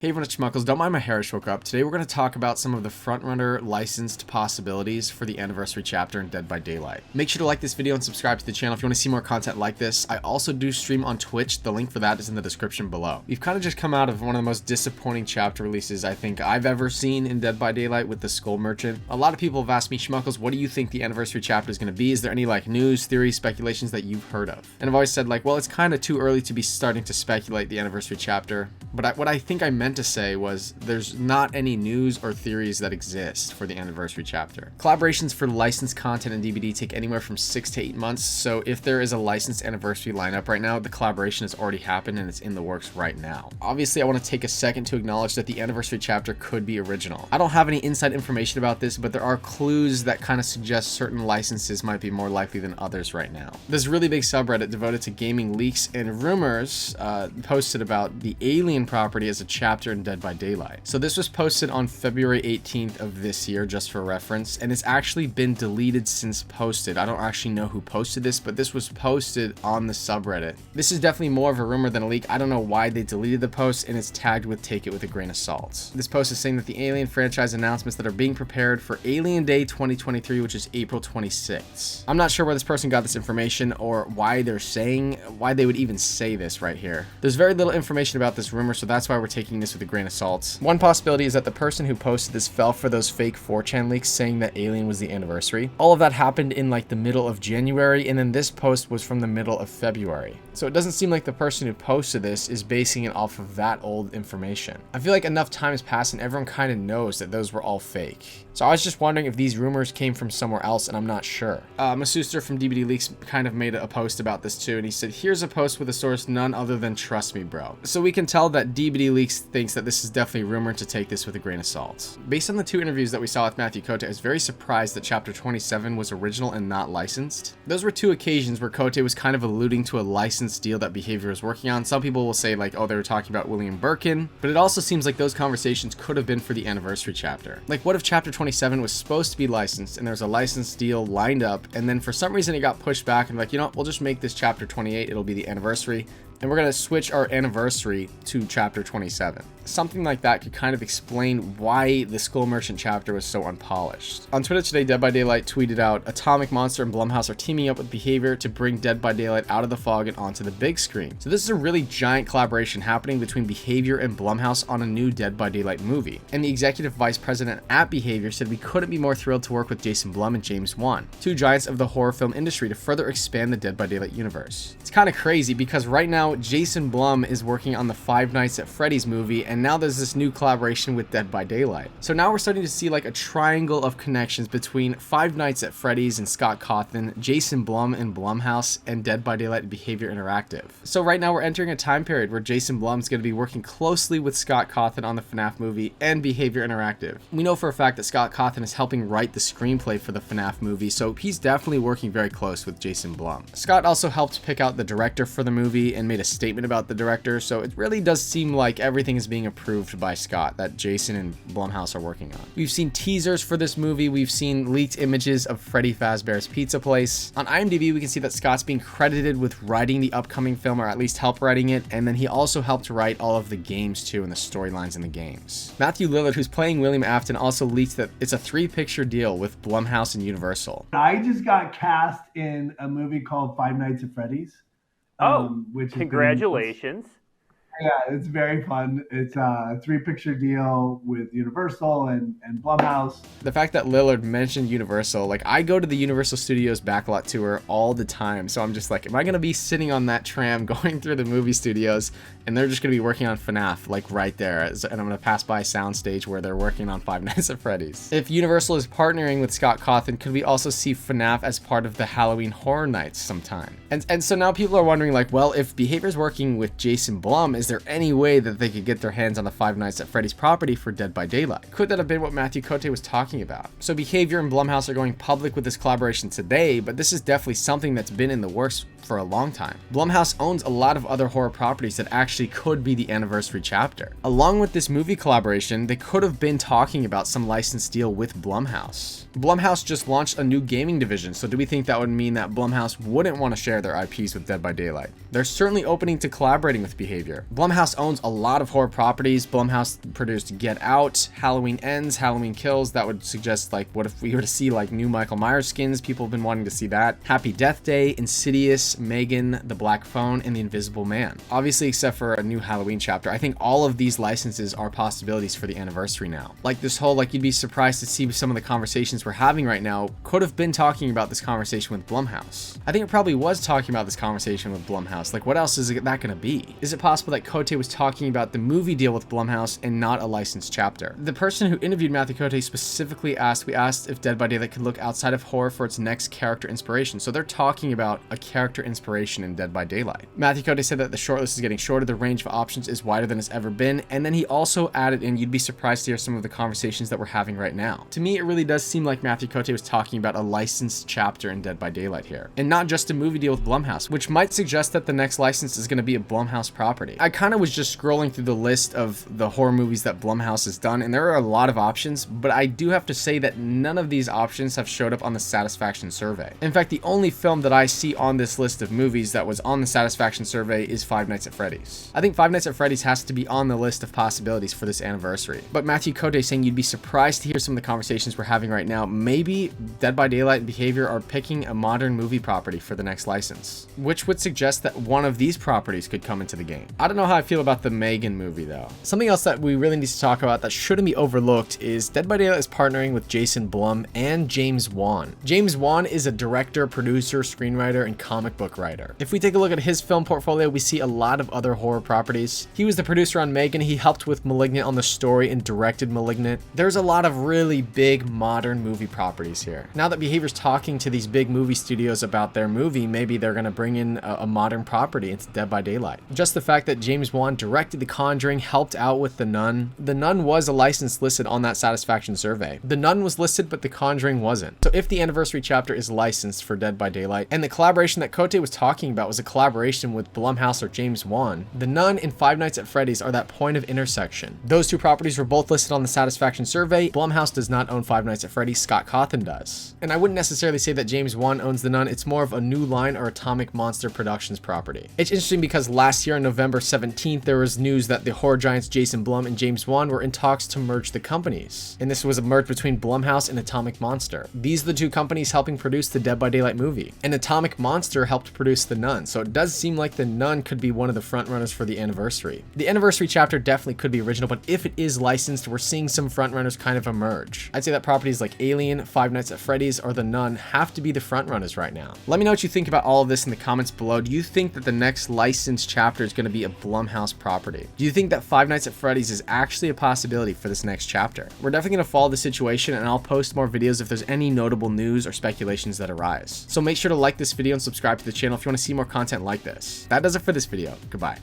Hey everyone, it's Schmuckles. Don't mind my hair, I woke up. Today we're going to talk about some of the frontrunner licensed possibilities for the anniversary chapter in Dead by Daylight. Make sure to like this video and subscribe to the channel if you want to see more content like this. I also do stream on Twitch. The link for that is in the description below. We've kind of just come out of one of the most disappointing chapter releases I think I've ever seen in Dead by Daylight with the Skull Merchant. A lot of people have asked me, Schmuckles, what do you think the anniversary chapter is going to be? Is there any like news, theories, speculations that you've heard of? And I've always said like, well, it's kind of too early to be starting to speculate the anniversary chapter. But what I think I meant to say was there's not any news or theories that exist for the anniversary chapter. Collaborations for licensed content and DVD take anywhere from 6 to 8 months, so if there is a licensed anniversary lineup right now, the collaboration has already happened and it's in the works right now. Obviously, I want to take a second to acknowledge that the anniversary chapter could be original. I don't have any inside information about this, but there are clues that kind of suggest certain licenses might be more likely than others right now. This really big subreddit devoted to gaming leaks and rumors posted about the Alien property as a chapter in Dead by Daylight. So this was posted on February 18th of this year, just for reference, and it's actually been deleted since posted. I don't actually know who posted this, but this was posted on the subreddit. This is definitely more of a rumor than a leak. I don't know why they deleted the post, and it's tagged with "take it with a grain of salt." This post is saying that the Alien franchise announcements that are being prepared for Alien Day 2023, which is April 26th. I'm not sure where this person got this information or why they would even say this right here. There's very little information about this rumor, so that's why we're taking this with a grain of salt. One possibility is that the person who posted this fell for those fake 4chan leaks saying that Alien was the anniversary. All of that happened in like the middle of January, and then this post was from the middle of February. So it doesn't seem like the person who posted this is basing it off of that old information. I feel like enough time has passed and everyone kind of knows that those were all fake. So I was just wondering if these rumors came from somewhere else, and I'm not sure. Masuster from DBD Leaks kind of made a post about this too, and he said, here's a post with a source none other than Trust Me Bro. So we can tell that DBD Leaks thinks that this is definitely rumored, to take this with a grain of salt. Based on the 2 interviews that we saw with Matthew Cote, I was very surprised that chapter 27 was original and not licensed. Those were 2 occasions where Cote was kind of alluding to a licensed deal that Behavior was working on. Some people will say like, oh, they were talking about William Birkin, but it also seems like those conversations could have been for the anniversary chapter. Like, what if chapter 27 was supposed to be licensed and there's a licensed deal lined up, and then for some reason it got pushed back and like, you know what, we'll just make this chapter 28, it'll be the anniversary, and we're going to switch our anniversary to chapter 27. Something like that could kind of explain why the Skull Merchant chapter was so unpolished. On Twitter today, Dead by Daylight tweeted out, Atomic Monster and Blumhouse are teaming up with Behavior to bring Dead by Daylight out of the fog and onto the big screen. So this is a really giant collaboration happening between Behavior and Blumhouse on a new Dead by Daylight movie. And the executive vice president at Behavior said, we couldn't be more thrilled to work with Jason Blum and James Wan, 2 giants of the horror film industry, to further expand the Dead by Daylight universe. It's kind of crazy because right now Jason Blum is working on the Five Nights at Freddy's movie, and now there's this new collaboration with Dead by Daylight. So now we're starting to see like a triangle of connections between Five Nights at Freddy's and Scott Cawthon, Jason Blum and Blumhouse, and Dead by Daylight and Behavior Interactive. So right now we're entering a time period where Jason Blum's going to be working closely with Scott Cawthon on the FNAF movie and Behavior Interactive. We know for a fact that Scott Cawthon is helping write the screenplay for the FNAF movie, so he's definitely working very close with Jason Blum. Scott also helped pick out the director for the movie and made a statement about the director, so it really does seem like everything is being approved by Scott that Jason and Blumhouse are working on. We've seen teasers for this movie, we've seen leaked images of Freddy Fazbear's Pizza Place. On IMDb, we can see that Scott's being credited with writing the upcoming film, or at least help writing it, and then he also helped write all of the games too and the storylines in the games. Matthew Lillard, who's playing William Afton, also leaked that it's a 3-picture deal with Blumhouse and Universal. I just got cast in a movie called Five Nights at Freddy's. Which congratulations. Yeah, it's very fun. It's a 3-picture deal with Universal and Blumhouse. The fact that Lillard mentioned Universal, like I go to the Universal Studios backlot tour all the time, so I'm just like, am I going to be sitting on that tram going through the movie studios and they're just going to be working on FNAF like right there, and I'm going to pass by a soundstage where they're working on Five Nights at Freddy's. If Universal is partnering with Scott Cawthon, could we also see FNAF as part of the Halloween Horror Nights sometime? And so now people are wondering like, well, if Behavior's working with Jason Blum, is there any way that they could get their hands on the Five Nights at Freddy's property for Dead by Daylight? Could that have been what Matthew Cote was talking about? So Behavior and Blumhouse are going public with this collaboration today, but this is definitely something that's been in the works for a long time. Blumhouse owns a lot of other horror properties that actually could be the anniversary chapter. Along with this movie collaboration, they could have been talking about some license deal with Blumhouse. Blumhouse just launched a new gaming division, so do we think that would mean that Blumhouse wouldn't want to share their IPs with Dead by Daylight? They're certainly opening to collaborating with Behavior. Blumhouse owns a lot of horror properties. Blumhouse produced Get Out, Halloween Ends, Halloween Kills. That would suggest, like, what if we were to see like new Michael Myers skins? People have been wanting to see that. Happy Death Day, Insidious, Megan, The Black Phone, and The Invisible Man. Obviously, except for a new Halloween chapter, I think all of these licenses are possibilities for the anniversary now. Like this whole, like, you'd be surprised to see some of the conversations we're having right now could have been talking about this conversation with Blumhouse. I think it probably was talking about this conversation with Blumhouse. Like, what else is that going to be? Is it possible that Cote was talking about the movie deal with Blumhouse and not a licensed chapter? The person who interviewed Matthew Cote specifically asked if Dead by Daylight could look outside of horror for its next character inspiration. So they're talking about a character inspiration in Dead by Daylight. Matthew Cote said that the shortlist is getting shorter, the range of options is wider than it's ever been, and then he also added in, you'd be surprised to hear some of the conversations that we're having right now. To me, it really does seem like Matthew Cote was talking about a licensed chapter in Dead by Daylight here, and not just a movie deal with Blumhouse, which might suggest that the next license is going to be a Blumhouse property. I kind of was just scrolling through the list of the horror movies that Blumhouse has done, and there are a lot of options, but I do have to say that none of these options have showed up on the satisfaction survey. In fact, the only film that I see on this list of movies that was on the satisfaction survey is Five Nights at Freddy's. I think Five Nights at Freddy's has to be on the list of possibilities for this anniversary. But Matthew Cote saying you'd be surprised to hear some of the conversations we're having right now. Maybe Dead by Daylight and Behavior are picking a modern movie property for the next license, which would suggest that one of these properties could come into the game. I don't know how I feel about the Megan movie though. Something else that we really need to talk about that shouldn't be overlooked is Dead by Daylight is partnering with Jason Blum and James Wan. James Wan is a director, producer, screenwriter, and comic book writer. If we take a look at his film portfolio, we see a lot of other horror properties. He was the producer on Megan, he helped with Malignant on the story and directed Malignant. There's a lot of really big modern movie properties here. Now that Behavior's talking to these big movie studios about their movie, maybe they're gonna bring in a modern property into Dead by Daylight. Just the fact that James Wan directed The Conjuring, helped out with The Nun. The Nun was a license listed on that satisfaction survey. The Nun was listed, but The Conjuring wasn't. So if the anniversary chapter is licensed for Dead by Daylight, and the collaboration that Cote was talking about was a collaboration with Blumhouse or James Wan, The Nun and Five Nights at Freddy's are that point of intersection. Those two properties were both listed on the satisfaction survey. Blumhouse does not own Five Nights at Freddy's, Scott Cawthon does. And I wouldn't necessarily say that James Wan owns The Nun, it's more of a New Line or Atomic Monster Productions property. It's interesting because last year on November 17th, there was news that the horror giants Jason Blum and James Wan were in talks to merge the companies. And this was a merge between Blumhouse and Atomic Monster. These are the two companies helping produce the Dead by Daylight movie. And Atomic Monster helped produce The Nun, so it does seem like The Nun could be one of the front runners for the anniversary. The anniversary chapter definitely could be original, but if it is licensed, we're seeing some front runners kind of emerge. I'd say that properties like Alien, Five Nights at Freddy's, or The Nun have to be the front runners right now. Let me know what you think about all of this in the comments below. Do you think that the next licensed chapter is going to be a Blumhouse property? Do you think that Five Nights at Freddy's is actually a possibility for this next chapter? We're definitely going to follow the situation, and I'll post more videos if there's any notable news or speculations that arise. So make sure to like this video and subscribe to the channel if you want to see more content like this. That does it for this video. Goodbye.